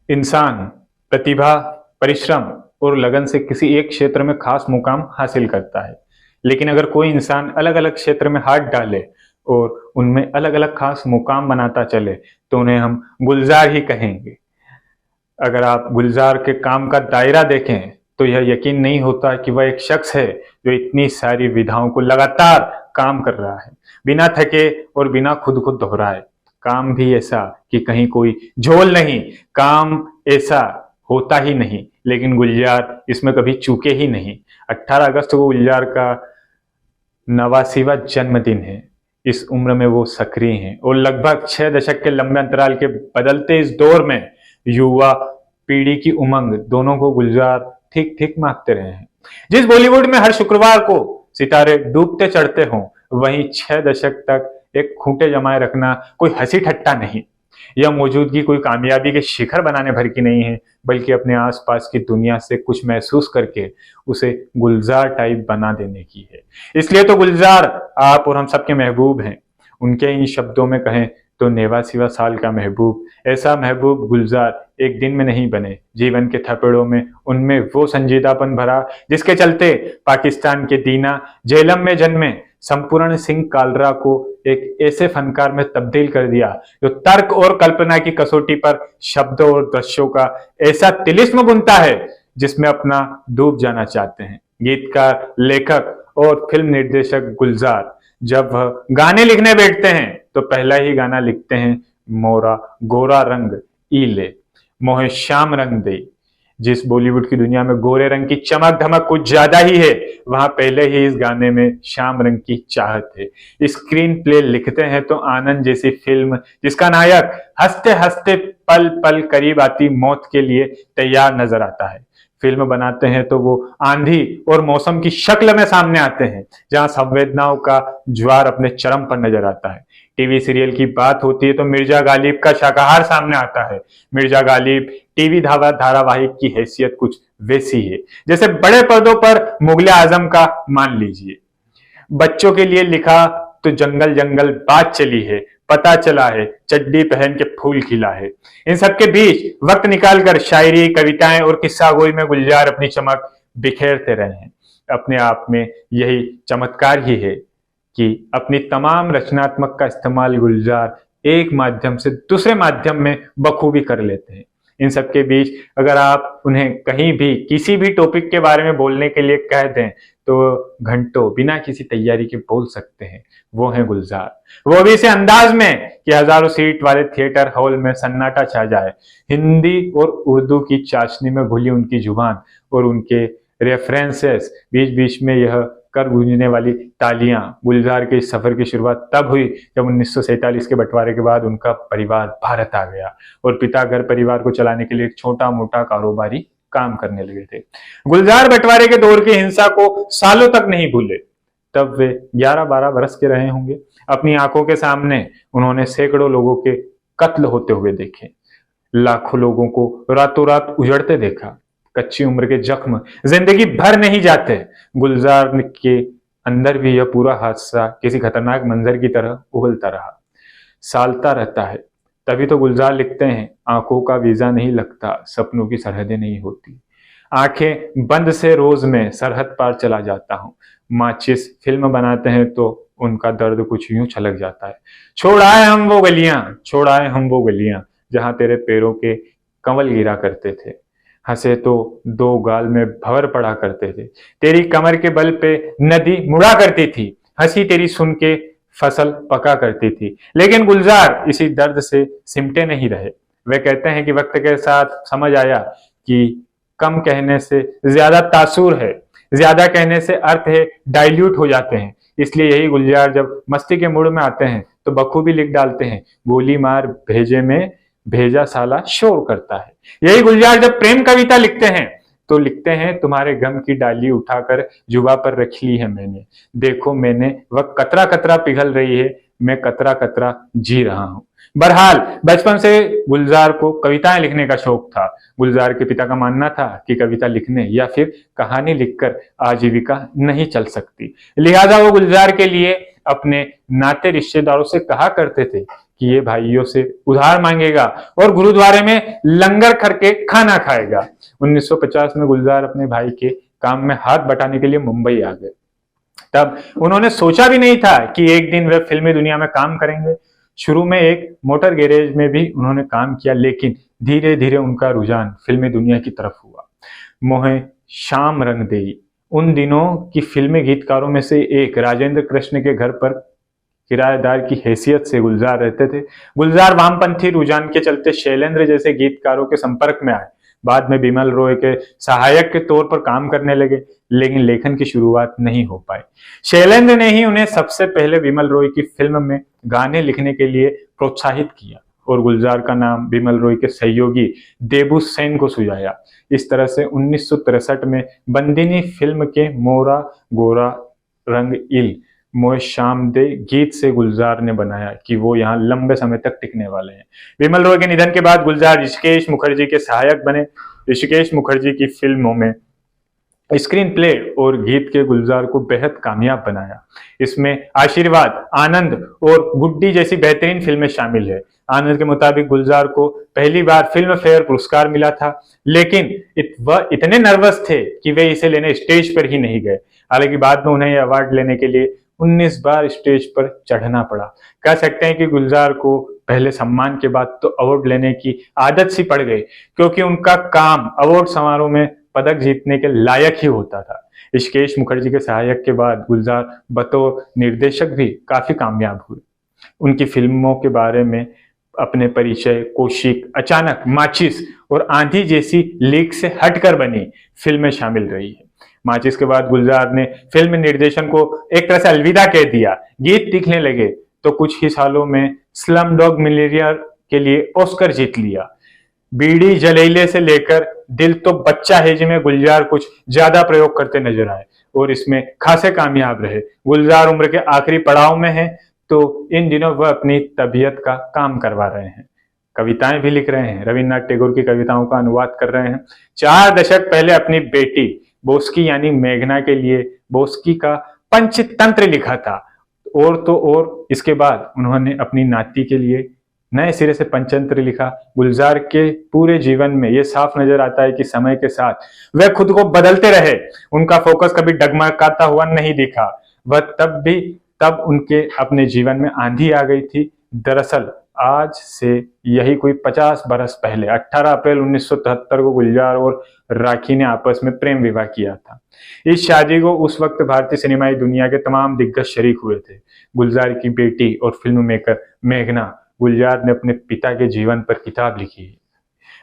इंसान प्रतिभा, परिश्रम और लगन से किसी एक क्षेत्र में खास मुकाम हासिल करता है। लेकिन अगर कोई इंसान अलग अलग क्षेत्र में हाथ डाले और उनमें अलग अलग खास मुकाम बनाता चले तो उन्हें हम गुलजार ही कहेंगे। अगर आप गुलजार के काम का दायरा देखें तो यह यकीन नहीं होता कि वह एक शख्स है जो इतनी सारी विधाओं को लगातार काम कर रहा है, बिना थके और बिना खुद को दोहराए। काम भी ऐसा कि कहीं कोई झोल नहीं, काम ऐसा होता ही नहीं, लेकिन गुलजार इसमें कभी चूके ही नहीं। 18 अगस्त को गुलजार का 89वां जन्मदिन है। इस उम्र में वो सक्रिय हैं और लगभग 6 दशक के लंबे अंतराल के बदलते इस दौर में युवा पीढ़ी की उमंग दोनों को गुलजार ठीक ठीक मांगते रहे हैं। जिस बॉलीवुड में हर शुक्रवार को सितारे डूबते चढ़ते हों, वहीं 6 दशक तक एक खूंटे जमाए रखना कोई हंसी ठट्टा नहीं। यह मौजूदगी कोई कामयाबी के शिखर बनाने भर की नहीं है, बल्कि अपने आसपास की दुनिया से कुछ महसूस करके उसे गुलजार टाइप बना देने की है। इसलिए तो गुलजार आप और हम सबके महबूब हैं। उनके इन शब्दों में कहें तो 89वां साल का महबूब, ऐसा महबूब गुलजार एक दिन में नहीं बने। जीवन के थपेड़ों में उनमें वो संजीदापन भरा जिसके चलते पाकिस्तान के दीना झेलम में जन्मे संपूर्ण सिंह कालरा को एक ऐसे फनकार में तब्दील कर दिया जो तर्क और कल्पना की कसौटी पर शब्दों और दृश्यों का ऐसा तिलिस्म बुनता है जिसमें अपना डूब जाना चाहते हैं। गीतकार, लेखक और फिल्म निर्देशक गुलजार जब वह गाने लिखने बैठते हैं तो पहला ही गाना लिखते हैं मोरा गोरा रंग ईले मोहे श्याम रंग दे। जिस बॉलीवुड की दुनिया में गोरे रंग की चमक धमक कुछ ज्यादा ही है, वहां पहले ही इस गाने में श्याम रंग की चाहत है। स्क्रीन प्ले लिखते हैं तो आनंद जैसी फिल्म जिसका नायक हंसते हंसते पल पल करीब आती मौत के लिए तैयार नजर आता है। फिल्म बनाते हैं तो वो आंधी और मौसम की शक्ल में सामने आते हैं, जहां संवेदनाओं का ज्वार अपने चरम पर नजर आता है। टीवी सीरियल की बात होती है तो मिर्जा गालिब का शाकाहार सामने आता है। मिर्जा गालिब टीवी धारावाहिक की हैसियत कुछ वैसी है जैसे बड़े पर्दों पर मुगले आजम का मान लीजिए। बच्चों के लिए लिखा तो जंगल जंगल बात चली है, पता चला है चड्डी पहन के फूल खिला है। इन सबके बीच वक्त निकालकर शायरी, कविताएं और किस्सा गोई में गुलजार अपनी चमक बिखेरते रहे हैं। अपने आप में यही चमत्कार ही है कि अपनी तमाम रचनात्मक का इस्तेमाल गुलजार एक माध्यम से दूसरे माध्यम में बखूबी कर लेते हैं। इन सबके बीच अगर आप उन्हें कहीं भी किसी भी टॉपिक के बारे में बोलने के लिए कह दें तो घंटों बिना किसी तैयारी के बोल सकते हैं। वो है गुलजार, वो भी इसे अंदाज में कि हजारों सीट वाले थिएटर हॉल में सन्नाटा छा जाए। हिंदी और उर्दू की चाशनी में घुली उनकी जुबान और उनके रेफरेंसेस, बीच बीच में यह कर गूंजने वाली तालियां। गुलजार के इस सफर की शुरुआत तब हुई जब 1947 के बंटवारे के बाद उनका परिवार भारत आ गया और पिता घर परिवार को चलाने के लिए एक छोटा मोटा कारोबारी काम करने लगे थे। गुलजार बंटवारे के दौर की हिंसा को सालों तक नहीं भूले। तब वे 11-12 वर्ष के रहे होंगे। अपनी आंखों के सामने उन्होंने सैकड़ों लोगों के कत्ल होते हुए देखे, लाखों लोगों को रातों रात उजड़ते देखा। कच्ची उम्र के जख्म जिंदगी भर नहीं जाते। गुलजार के अंदर भी यह पूरा हादसा किसी खतरनाक मंजर की तरह उबलता रहा, सालता रहता है। तभी तो गुलजार लिखते हैं, आंखों का वीजा नहीं लगता, सपनों की सरहदें नहीं होती। आंखें बंद से रोज मैं सरहद पार चला जाता हूँ। माचिस फिल्म बनाते हैं तो उनका दर्द कुछ यूं छलक जाता है। छोड़ आए हम वो गलियां, छोड़ आए हम वो गलियां जहां तेरे पैरों के कंवल गिरा करते थे। हंसे तो 2 गाल में भंवर पड़ा करते थे। तेरी कमर के बल पे नदी मुड़ा करती थी। हंसी तेरी सुन के फसल पका करती थी। लेकिन गुलजार इसी दर्द से सिमटे नहीं रहे। वे कहते हैं कि वक्त के साथ समझ आया कि कम कहने से ज्यादा तासुर है, ज्यादा कहने से अर्थ है डाइल्यूट हो जाते हैं। इसलिए यही गुलजार जब मस्ती के मूड में आते हैं तो बखूबी लिख डालते हैं, गोली मार भेजे में भेजा साला शोर करता है। यही गुलजार जब प्रेम कविता लिखते हैं तो लिखते हैं, तुम्हारे गम की डाली उठाकर जुबा पर रख ली है मैंने। देखो मैंने वह कतरा कतरा पिघल रही है, मैं कतरा कतरा जी रहा हूं। बहरहाल बचपन से गुलजार को कविताएं लिखने का शौक था। गुलजार के पिता का मानना था कि कविता लिखने या फिर कहानी लिखकर आजीविका नहीं चल सकती। लिहाजा वो गुलजार के लिए अपने नाते रिश्तेदारों से कहा करते थे कि ये भाइयों से उधार मांगेगा और गुरुद्वारे में लंगर करके खाना खाएगा। 1950 में गुलजार अपने भाई के काम में हाथ बटाने के लिए मुंबई आ गए। तब उन्होंने सोचा भी नहीं था कि एक दिन वे फिल्मी दुनिया में काम करेंगे। शुरू में एक मोटर गैरेज में भी उन्होंने काम किया, लेकिन धीरे धीरे उनका रुझान फिल्मी दुनिया की तरफ हुआ। मोहे शाम रंग देई उन दिनों की फिल्मी गीतकारों में से एक राजेंद्र कृष्ण के घर पर किराएदार की हैसियत से गुलजार रहते थे। गुलजार वामपंथी रुझान के चलते शैलेंद्र जैसे गीतकारों के संपर्क में आए। बाद में बिमल रॉय के सहायक के तौर पर काम करने लगे, लेकिन लेखन की शुरुआत नहीं हो पाई। शैलेंद्र ने ही उन्हें सबसे पहले बिमल रॉय की फिल्म में गाने लिखने के लिए प्रोत्साहित किया और गुलजार का नाम बिमल रॉय के सहयोगी देबू सेन को सुझाया। इस तरह से 1963 में बंदिनी फिल्म के मोरा गोरा रंग इल मोए शाम दे गीत से गुलजार ने बनाया कि वो यहाँ लंबे समय तक टिकने वाले हैं। बिमल रॉय के निधन के बाद गुलजार ऋषिकेश मुखर्जी के सहायक बने। ऋषिकेश मुखर्जी की फिल्मों में स्क्रीन प्ले और गीत के गुलजार को बेहद कामयाब बनाया। इसमें आशीर्वाद, आनंद और गुड्डी जैसी बेहतरीन फिल्में शामिल है। आनंद के मुताबिक गुलजार को पहली बार फिल्म फेयर पुरस्कार मिला था, लेकिन वह इतने नर्वस थे कि वे इसे लेने स्टेज पर ही नहीं गए। हालांकि बाद में उन्हें यह अवार्ड लेने के लिए 19 बार स्टेज पर चढ़ना पड़ा। कह सकते हैं कि गुलजार को पहले सम्मान के बाद तो अवार्ड लेने की आदत सी पड़ गई, क्योंकि उनका काम अवार्ड समारोह में पदक जीतने के लायक ही होता था। ऋषिकेश मुखर्जी के सहायक के बाद गुलजार बतौर निर्देशक भी काफी कामयाब हुए। उनकी फिल्मों के बारे में अपने परिचय, कोशिक, अचानक, माचिस और आंधी जैसी लीक से हटकर बनी फिल्में शामिल रही है। माचिस के बाद गुलजार ने फिल्म निर्देशन को एक तरह से अलविदा कह दिया। गीत लिखने लगे तो कुछ ही सालों में स्लम डॉग मिलियनेयर के लिए ऑस्कर जीत लिया। बीड़ी जलेले से लेकर दिल तो बच्चा है जी में गुलजार कुछ ज्यादा प्रयोग करते नजर आए और इसमें खासे कामयाब रहे। गुलजार उम्र के आखिरी पड़ाव में है, तो इन दिनों वह अपनी तबीयत का काम करवा रहे हैं। कविताएं भी लिख रहे हैं, रविन्द्रनाथ टैगोर की कविताओं का अनुवाद कर रहे हैं। 4 दशक पहले अपनी बेटी बोस्की यानी मेघना के लिए बोस्की का पंचतंत्र लिखा था, और तो और इसके बाद उन्होंने अपनी नाती के लिए नए सिरे से पंचतंत्र लिखा। गुलजार के पूरे जीवन में यह साफ नजर आता है कि समय के साथ वह खुद को बदलते रहे। उनका फोकस कभी डगमगाता हुआ नहीं दिखा। वह तब उनके अपने जीवन में आंधी आ गई थी। दरअसल आज से यही कोई 50 बरस पहले 18 अप्रैल 1973 को गुलजार और राखी ने आपस में प्रेम विवाह किया था। इस शादी को उस वक्त भारतीय सिनेमाई दुनिया के तमाम दिग्गज शरीक हुए थे। गुलजार की बेटी और फिल्म मेकर मेघना, गुलजार ने अपने पिता के जीवन पर किताब लिखी है,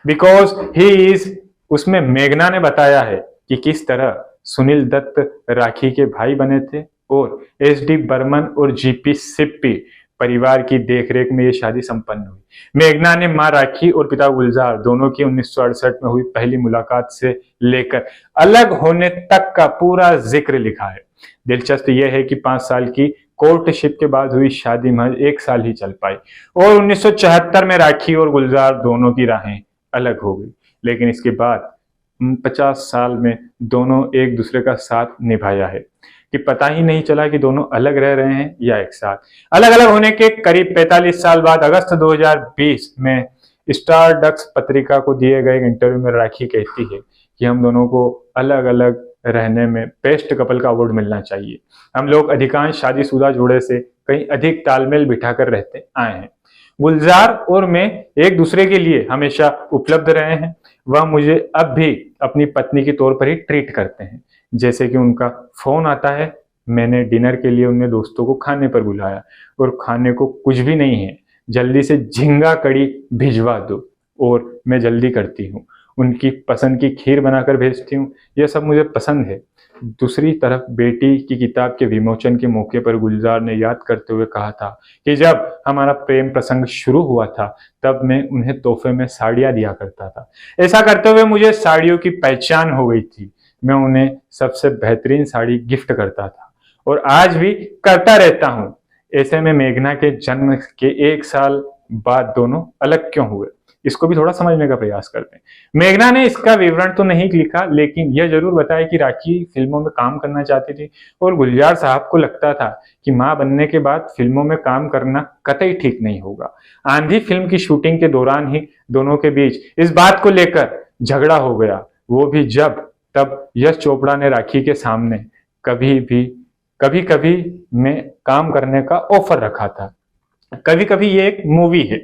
बिकॉज ही इज। उसमें मेघना ने बताया है कि किस तरह सुनील दत्त राखी के भाई बने थे और एस.डी. बर्मन और जी.पी. सिप्पी परिवार की देखरेख में ये शादी संपन्न हुई। मेघना ने मां राखी और पिता गुलजार दोनों की 1968 में हुई पहली मुलाकात से लेकर अलग होने तक का पूरा जिक्र लिखा है। दिलचस्प यह है कि 5 साल की कोर्टशिप के बाद हुई शादी महज 1 साल ही चल पाई और 1974 में राखी और गुलजार दोनों की राहें अलग हो गई। लेकिन इसके बाद 50 साल में दोनों एक दूसरे का साथ निभाया है कि पता ही नहीं चला कि दोनों अलग रह रहे हैं या एक साथ। अलग अलग होने के करीब 45 साल बाद अगस्त 2020 में स्टारडस्ट पत्रिका को दिए गए इंटरव्यू में राखी कहती है कि हम दोनों को अलग अलग रहने में बेस्ट कपल का अवार्ड मिलना चाहिए। हम लोग अधिकांश शादीशुदा जोड़े से कहीं अधिक तालमेल बिठाकर रहते आए हैं। गुलजार और मैं एक दूसरे के लिए हमेशा उपलब्ध रहे हैं। वह मुझे अब भी अपनी पत्नी के तौर पर ही ट्रीट करते हैं। जैसे कि उनका फोन आता है, मैंने डिनर के लिए उन्हें दोस्तों को खाने पर बुलाया और खाने को कुछ भी नहीं है, जल्दी से झींगा कड़ी भिजवा दो, और मैं जल्दी करती हूँ। उनकी पसंद की खीर बनाकर भेजती हूँ। यह सब मुझे पसंद है। दूसरी तरफ बेटी की किताब के विमोचन के मौके पर गुलजार ने याद करते हुए कहा था कि जब हमारा प्रेम प्रसंग शुरू हुआ था तब मैं उन्हें तोहफे में साड़ियां दिया करता था। ऐसा करते हुए मुझे साड़ियों की पहचान हो गई थी। मैं उन्हें सबसे बेहतरीन साड़ी गिफ्ट करता था और आज भी करता रहता हूँ। ऐसे में मेघना के जन्म के 1 साल बाद दोनों अलग क्यों हुए? इसको भी थोड़ा समझने का प्रयास करते हैं। मेघना ने इसका विवरण तो नहीं लिखा, लेकिन यह जरूर बताया कि राखी फिल्मों में काम करना चाहती थी और गुलजार साहब को लगता था कि मां बनने के बाद फिल्मों में काम करना कतई ठीक नहीं होगा। आंधी फिल्म की शूटिंग के दौरान ही दोनों के बीच इस बात को लेकर झगड़ा हो गया, वो भी जब तब यश चोपड़ा ने राखी के सामने कभी कभी में काम करने का ऑफर रखा था। कभी कभी ये एक मूवी है।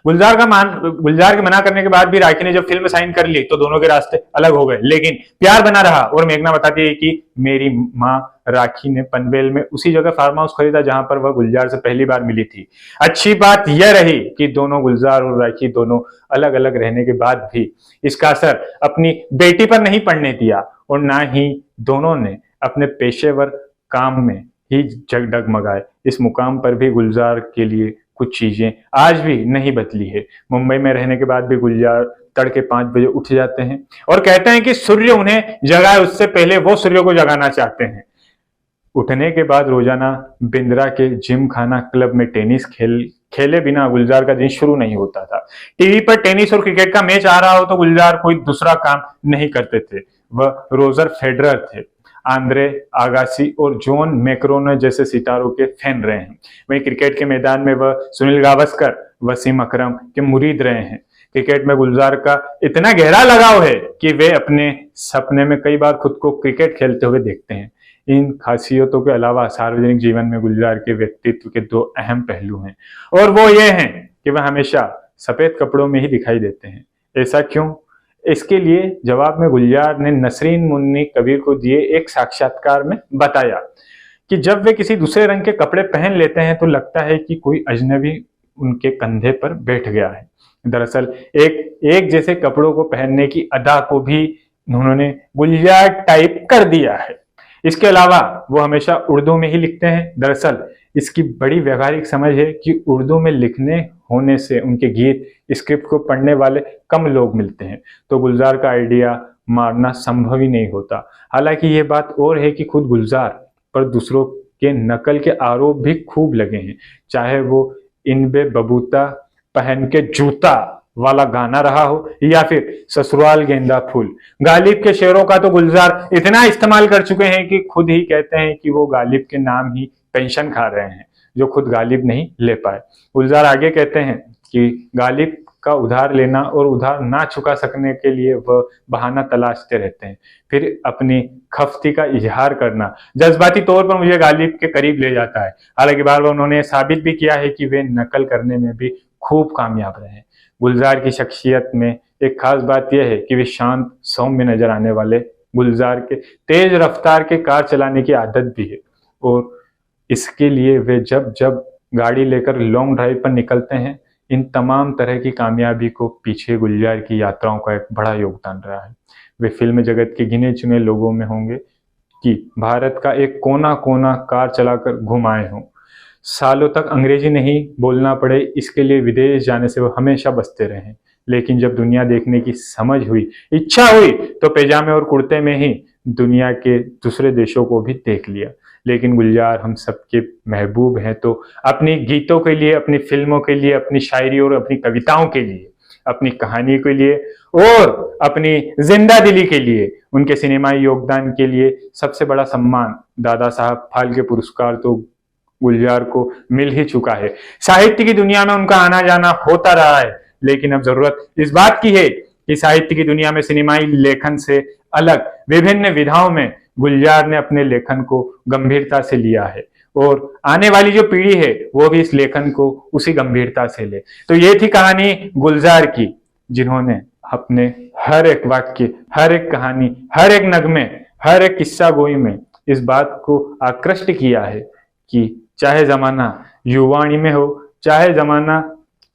गुलजार के मना करने के बाद भी राखी ने जब फिल्म साइन कर ली तो दोनों के रास्ते अलग हो गए, लेकिन प्यार बना रहा। और मेघना बताती है कि मेरी माँ राखी ने पनवेल में उसी जगह फार्म हाउस खरीदा जहां पर वह गुलजार से पहली बार मिली थी। अच्छी बात यह रही कि दोनों, गुलजार और राखी दोनों, अलग अलग रहने के बाद भी इसका असर अपनी बेटी पर नहीं पड़ने दिया और ना ही दोनों ने अपने पेशेवर काम में ही डगमगाए। इस मुकाम पर भी गुलजार के लिए कुछ चीजें आज भी नहीं बदली है। मुंबई में रहने के बाद भी गुलजार तड़के 5 बजे उठ जाते हैं और कहते हैं कि सूर्य उन्हें जगाए उससे पहले वो सूर्य को जगाना चाहते हैं। उठने के बाद रोजाना बिंद्रा के जिम खाना क्लब में टेनिस खेले बिना गुलजार का दिन शुरू नहीं होता था। टीवी पर टेनिस और क्रिकेट का मैच आ रहा हो तो गुलजार कोई दूसरा काम नहीं करते थे। वह रोजर फेडरर थे, आंद्रे आगासी और जॉन मैक्रोनो जैसे सितारों के फैन रहे हैं। वहीं क्रिकेट के मैदान में वह सुनील गावस्कर, वसीम अकरम के मुरीद रहे हैं। क्रिकेट में गुलजार का इतना गहरा लगाव है कि वे अपने सपने में कई बार खुद को क्रिकेट खेलते हुए देखते हैं। इन खासियतों के अलावा सार्वजनिक जीवन में गुलजार के व्यक्तित्व के 2 अहम पहलू हैं और वो ये हैं कि वह हमेशा सफेद कपड़ों में ही दिखाई देते हैं। ऐसा क्यों? इसके लिए जवाब में गुलजार ने नसरीन मुन्नी कबीर को दिए एक साक्षात्कार में बताया कि जब वे किसी दूसरे रंग के कपड़े पहन लेते हैं तो लगता है कि कोई अजनबी उनके कंधे पर बैठ गया है। दरअसल एक जैसे कपड़ों को पहनने की अदा को भी उन्होंने गुलजार टाइप कर दिया है। इसके अलावा वो हमेशा उर्दू में ही लिखते हैं। दरअसल इसकी बड़ी व्यवहारिक समझ है कि उर्दू में लिखने होने से उनके गीत स्क्रिप्ट को पढ़ने वाले कम लोग मिलते हैं, तो गुलजार का आइडिया मारना संभव ही नहीं होता। हालांकि ये बात और है कि खुद गुलजार पर दूसरों के नकल के आरोप भी खूब लगे हैं, चाहे वो इनबे बबूता पहन के जूता वाला गाना रहा हो या फिर ससुराल गेंदा फूल। गालिब के शेरों का तो गुलजार इतना इस्तेमाल कर चुके हैं कि खुद ही कहते हैं कि वो गालिब के नाम ही पेंशन खा रहे हैं, जो खुद गालिब नहीं ले पाए। गुलजार आगे कहते हैं कि गालिब का उधार लेना और उधार ना चुका सकने के लिए वह बहाना तलाशते रहते हैं, फिर अपनी खफ्ती का इजहार करना जज्बाती तौर पर मुझे गालिब के करीब ले जाता है। हालांकि बार बार उन्होंने साबित भी किया है कि वे नकल करने में भी खूब कामयाब रहे हैं। गुलजार की शख्सियत में एक खास बात यह है कि वे शांत सौम्य नजर आने वाले। गुलजार के तेज रफ्तार के कार चलाने की आदत भी है और इसके लिए वे जब जब गाड़ी लेकर लॉन्ग ड्राइव पर निकलते हैं, इन तमाम तरह की कामयाबी को पीछे गुलजार की यात्राओं का एक बड़ा योगदान रहा है। वे फिल्म जगत के गिने चुने लोगों में होंगे कि भारत का एक कोना कोना कार चलाकर घुमाए हों। सालों तक अंग्रेजी नहीं बोलना पड़े, इसके लिए विदेश जाने से वो हमेशा बचते रहे। लेकिन जब दुनिया देखने की समझ हुई, इच्छा हुई, तो पैजामे और कुर्ते में ही दुनिया के दूसरे देशों को भी देख लिया। लेकिन गुलजार हम सबके महबूब हैं, तो अपनी गीतों के लिए, अपनी फिल्मों के लिए, अपनी शायरी और अपनी कविताओं के लिए, अपनी कहानी के लिए और अपनी जिंदा दिली के लिए, उनके सिनेमाई योगदान के लिए सबसे बड़ा सम्मान दादा साहब फाल्के पुरस्कार तो गुलजार को मिल ही चुका है। साहित्य की दुनिया में उनका आना जाना होता रहा है, लेकिन अब जरूरत इस बात की है कि साहित्य की दुनिया में सिनेमाई लेखन से अलग विभिन्न विधाओं में गुलजार ने अपने लेखन को गंभीरता से लिया है और आने वाली जो पीढ़ी है वो भी इस लेखन को उसी गंभीरता से ले। तो ये थी कहानी गुलजार की, जिन्होंने अपने हर एक वाक्य, हर एक कहानी, हर एक नगमे, हर एक किस्सा गोई में इस बात को आकृष्ट किया है कि चाहे जमाना युवाणी में हो, चाहे जमाना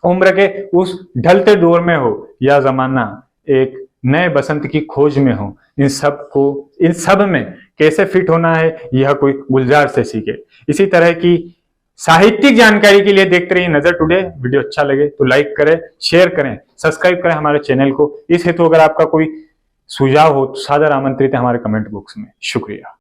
उम्र के उस ढलते दौर में हो, या जमाना एक नए बसंत की खोज में हो, इन सब में कैसे फिट होना है यह कोई गुलजार से सीखे। इसी तरह की साहित्यिक जानकारी के लिए देखते रहिए नजर टुडे। वीडियो अच्छा लगे तो लाइक करें, शेयर करें, सब्सक्राइब करें हमारे चैनल को। इस हेतु अगर आपका कोई सुझाव हो तो सादर आमंत्रित है हमारे कमेंट बॉक्स में। शुक्रिया।